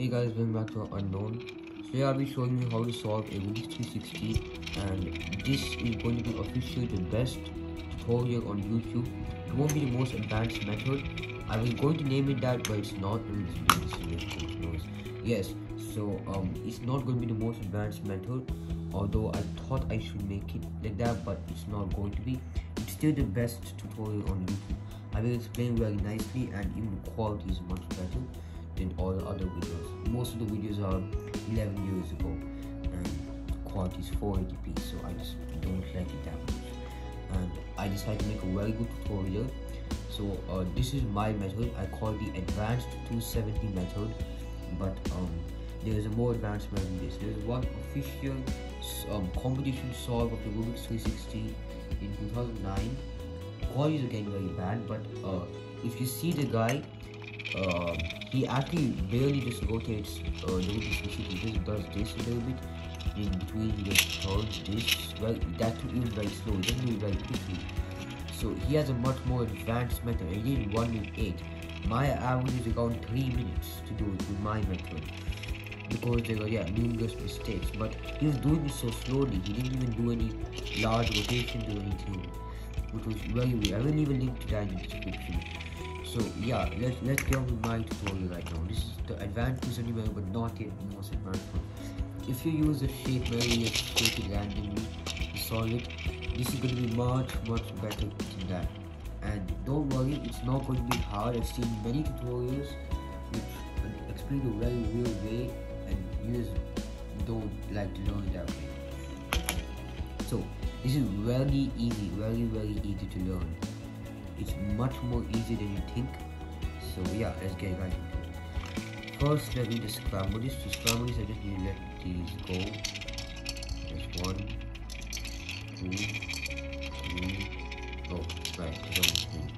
Hey guys, welcome back to Unknown. Today I'll be showing you how to solve a Rubik's 360, and this is going to be officially the best tutorial on YouTube. It won't be the most advanced method. I was going to name it that, but it's not. Yes, so it's not going to be the most advanced method, although I thought I should make it like that, but it's not going to be. It's still the best tutorial on YouTube. I will explain very nicely, and even the quality is much better than all the other videos. Most of the videos are 11 years ago and the quality is 480p, so I just don't like it that much, and I decided to make a very good tutorial. So this is my method. I call it the advanced 270 method, but there is a more advanced method than this. There is one official competition solve of the Rubik's 360 in 2009. Quality is again very bad, but if you see the guy, he actually barely just rotates the Rubik's 360. He just does this a little bit in between. He just turns this, well, that too even very slow. He doesn't do it very quickly. So he has a much more advanced method. I did 1 minute 8. My average is around 3 minutes to do it with my method, because there were numerous mistakes. But he was doing it so slowly. He didn't even do any large rotations or anything, which was very weird. I will leave a link to that in the description. So yeah, let's get on with my tutorial right now. This is the advanced 270 method, but not yet the most advanced one. If you use a shape where you shape it randomly to solve it, this is going to be much better than that. And don't worry, it's not going to be hard. I've seen many tutorials which explain the very real way, and you just don't like to learn that way. So this is very easy, very easy to learn. It's much more easy than you think. So yeah, let's get right into it. First, let me just scramble this. To scramble this, I just need to let these go. Just 1, 2, 3. Oh, right, it's on the screen.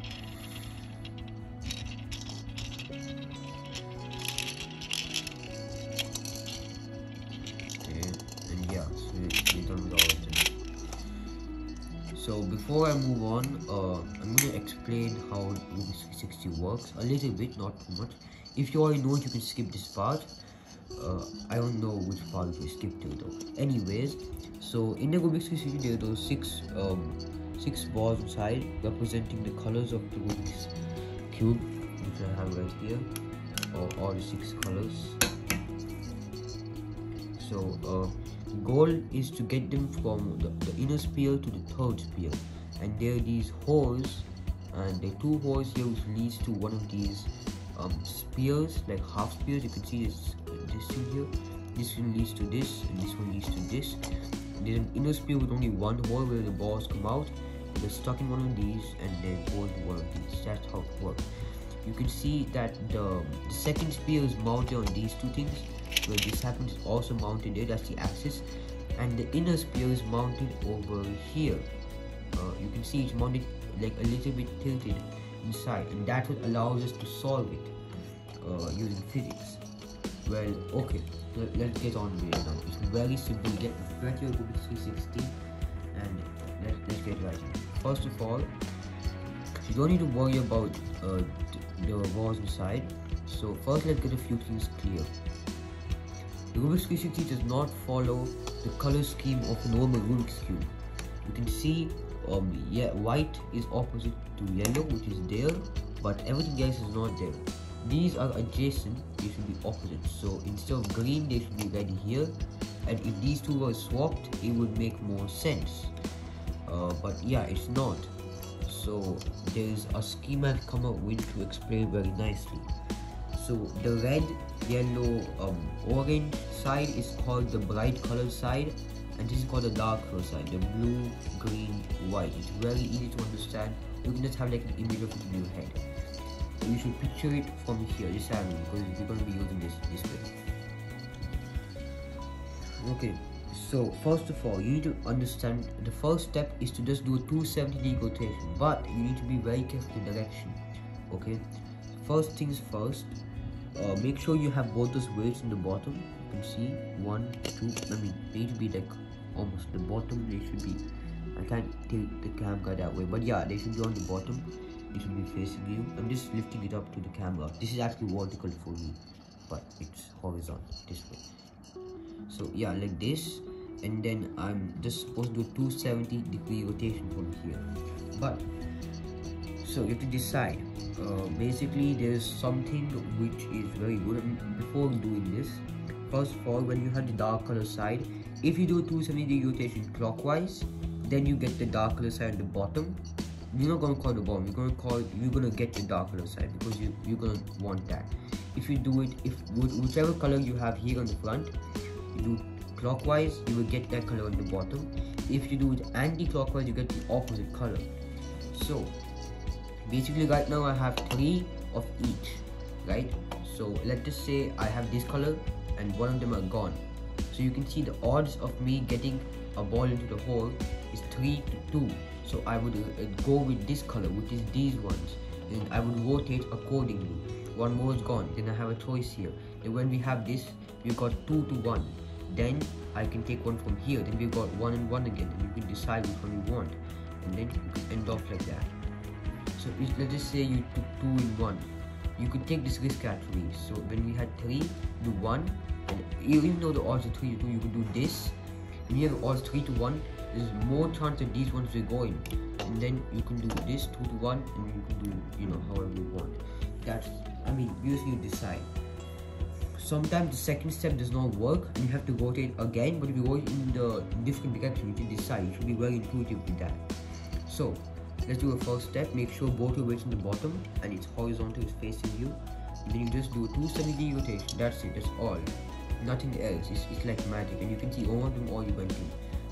Okay, and yeah, so we're done with all of them. So before I move on, I'm going to explain how Rubik's 360 works a little bit, not too much. If you already know it, you can skip this part. I don't know which part you skip to though. Anyways, so in the Rubik's 360 there are those six balls inside representing the colors of the Rubik's cube, which I have right here, or all the 6 colors. So goal is to get them from the inner sphere to the third sphere, and there are these holes, and there are 2 holes here which leads to one of these spheres, like half spheres. You can see this thing here. This one leads to this, and this one leads to this. There's an inner sphere with only 1 hole where the balls come out. They're stuck in one of these, and they go into one of these. That's how it works. You can see that the second sphere is mounted on these 2 things. Where this happens is also mounted there, that's the axis, and the inner sphere is mounted over here. You can see it's mounted like a little bit tilted inside, and that's what allows us to solve it using physics. Well, okay, let's get on with it now. It's very simple. Get your Rubik's 360, and let's get right in. First of all, you don't need to worry about the walls inside. So first, let's get a few things clear. The Rubik's 360 does not follow the color scheme of a normal Rubik's cube. You can see white is opposite to yellow, which is there, but everything else is not there. These are adjacent, they should be opposite. So instead of green, they should be red here, and if these 2 were swapped, it would make more sense. But yeah, it's not. So there is a scheme I've come up with to explain very nicely. So the red, yellow, orange side is called the bright colored side, and this is called the dark color side, the blue, green, white. It's very easy to understand. You can just have like an image of it in your head. So you should picture it from here, this angle, because we're going to be using this way. Okay, so first of all, you need to understand the first step is to just do a 270 rotation, but you need to be very careful with the direction. Okay, first things first. Make sure you have both those weights in the bottom. You can see 1, 2. I mean, they need to be like almost the bottom. They should be. I can't tilt the camera that way, but yeah, they should be on the bottom. They should be facing you. I'm just lifting it up to the camera. This is actually vertical for me, but it's horizontal this way. So yeah, like this, and then I'm just supposed to do 270-degree rotation from here. But so you have to decide. Basically, there's something which is very good. Before doing this, first of all, when you have the dark color side, if you do a 270-degree rotation clockwise, then you get the dark color side at the bottom. You're not gonna call the bottom. You're gonna get the dark color side because you're gonna want that. If you do it, whichever color you have here on the front, you do clockwise, you will get that color on the bottom. If you do it anti-clockwise, you get the opposite color. So basically, right now I have 3 of each, right? So let's just say I have this color and one of them are gone. So you can see the odds of me getting a ball into the hole is 3 to 2. So I would go with this color, which is these ones, and I would rotate accordingly. One more is gone, then I have a choice here. Then when we have this, we got 2 to 1. Then I can take one from here. Then we got 1 and 1 again, and you can decide which one you want, and then you can end off like that. So let's just say you took 2 in 1. You could take this risk actually. So when we had 3, do 1, and even though the odds are 3 to 2, you could do this. When you have odds 3 to 1, there's more chance that these ones will go in, and then you can do this 2 to 1, and you can do however you want. Usually you decide. Sometimes the second step does not work and you have to rotate again, but if you rotate in the different direction, you can decide. You should be very intuitive with that. So let's do a first step. Make sure both your weights in the bottom and it's horizontal, it's facing you. And then you just do a 270-degree rotation. That's it, that's all. Nothing else. It's like magic, and you can see all of them all you went in.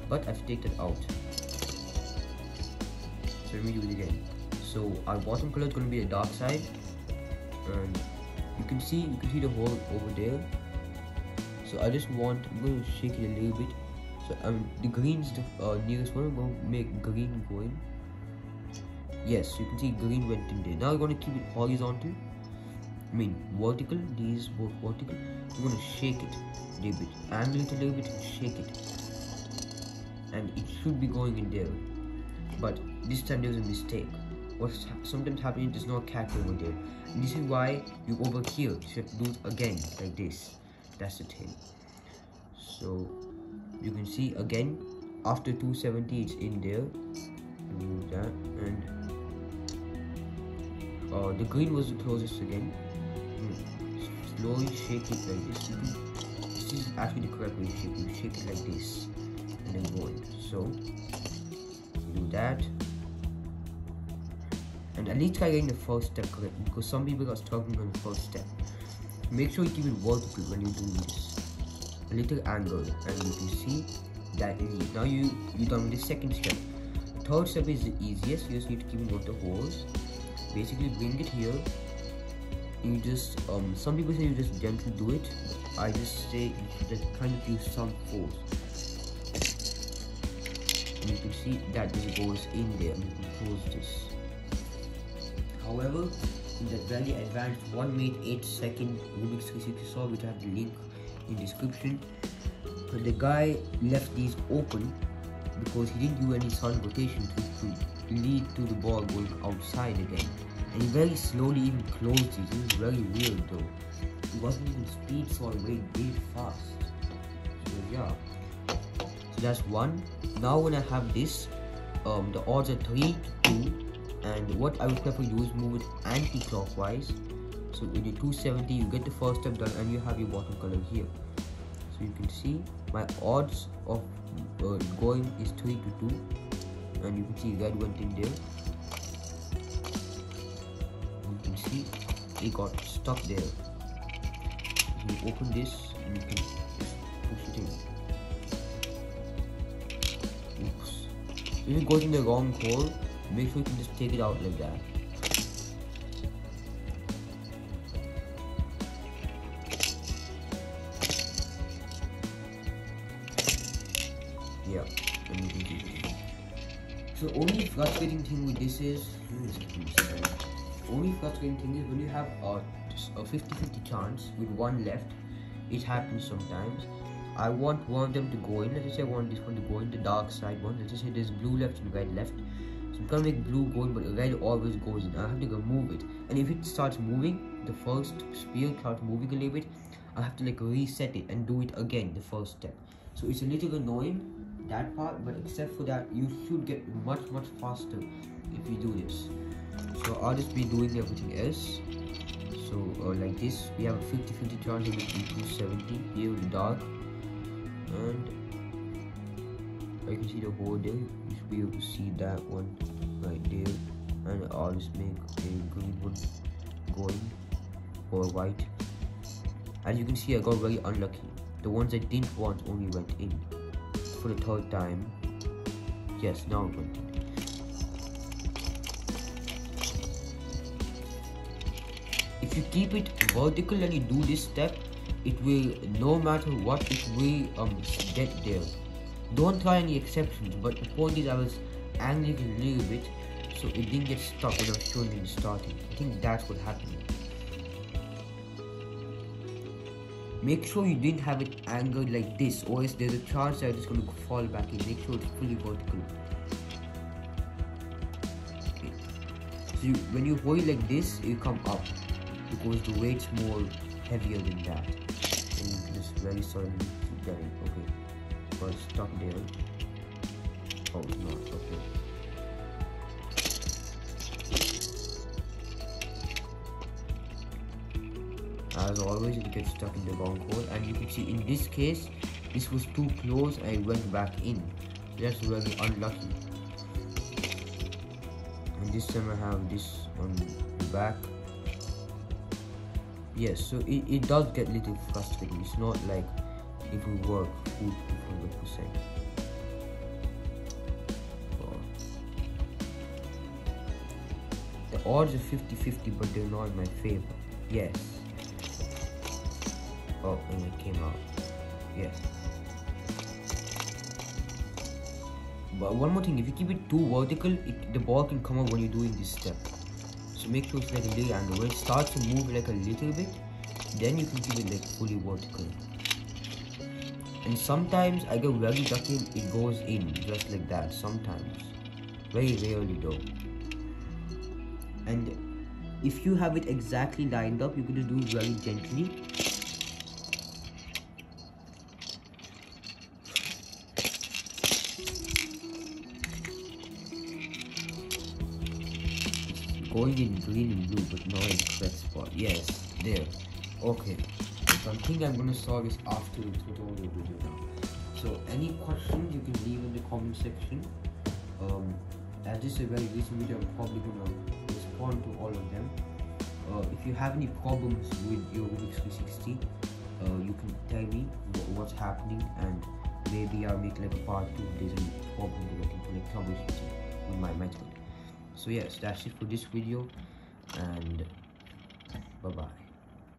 But I have to take that out. So let me do it again. So our bottom color is going to be the dark side, and you can see the hole over there. So I'm going to shake it a little bit. So the green is the nearest one. I'm going to make green go in. Yes, you can see green went in there. Now we're going to keep it horizontal. Vertical. These both vertical. We're going to shake it a little bit, angle it a little bit, and shake it. And it should be going in there. But this time there was a mistake. What's sometimes happening, it does not catch over there. And this is why you over here. So you have to do it again like this. That's the thing. So you can see again after 270 it's in there. Remove that, and the green was the closest again. Slowly shake it like this. This is actually the correct way to shake it. You shake it like this and then go in. So do that. And at least try getting the first step correct, because some people are struggling on the first step. Make sure you keep it vertical when you're doing this. A little angle, and you can see that is it. Now you're done with the second step. The third step is the easiest. You just need to keep it with the holes. Basically bring it here. You just some people say you just gently do it. I just say you should just kind of use some force. And you can see that this goes in there, and you can close this. However, in the very advanced 1 minute 8 second Rubik's 360 solve, which I have the link in the description, the guy left these open because he didn't do any sun rotation to lead to the ball going outside again. And he very slowly even closed it. It was very weird though. It wasn't even speed solve, very fast. So yeah. So that's one. Now when I have this, the odds are 3 to 2. And what I would prefer you is move it anti-clockwise. So with your 270, you get the first step done, and you have your bottom color here. So you can see my odds of going is 3 to 2, and you can see red went in there. You can see it got stuck there. So you open this and you can just push it in. Oops. If it goes in the wrong hole, make sure you can just take it out like that. Yeah, and you can do it. So only frustrating thing with this is, when you have a 50-50 chance with one left, it happens sometimes. I want one of them to go in. Let's say I want this one to go in, the dark side one. Let's just say there's blue left and red left. So I'm gonna make blue go in, but red always goes in. I have to go move it. And if it starts moving, the first spear starts moving a little bit, I have to like reset it and do it again, the first step. So it's a little annoying, that part, but except for that, you should get much faster if you do this. So I'll just be doing everything else. So like this, we have a 50-50 chance of it being 270 here in the dark, and I can see the hole there. You should be able to see that one right there, and I'll just make a green one going or white. As you can see, I got very unlucky. The ones I didn't want only went in for the third time. Yes, now it went in. If you keep it vertical and you do this step, it will, no matter what, it will get there. Don't try any exceptions, but the point is I was angling it a little bit so it didn't get stuck when I was showing it starting. I think that's what happened. Make sure you didn't have it angled like this, or else there's a chance that it's going to fall back in. Make sure it's fully vertical. Okay. So when you hold it like this, it will come up, because the weight's more heavier than that. And you can just very suddenly get it. Okay. But it's stuck there. Oh, it's not. Okay. As always, it gets stuck in the wrong hole, and you can see in this case, this was too close and it went back in. That's very unlucky. And this time I have this on the back. Yes, so it does get a little frustrating. It's not like it will work full 100%. The odds are 50-50, but they're not in my favor. Yes. Oh, and it came out. Yes. But one more thing, if you keep it too vertical, the ball can come out when you're doing this step. So make sure it's like a little angle. When it starts to move like a little bit, then you can keep it like fully vertical. And sometimes I get very lucky, it goes in just like that. Sometimes, very rarely though. And if you have it exactly lined up, you can just do it very gently. Going in green and blue, but not in the correct spot. Yes, there. Okay. So I think I'm gonna solve this after the tutorial video now. So any questions you can leave in the comment section. As this is a very recent video, I'm probably gonna respond to all of them. If you have any problems with your Rubik's 360, you can tell me what's happening, and maybe I'll make like a part 2 if there's any problem that I can like troubleshooting with my method. So yes, that's it for this video, and bye bye.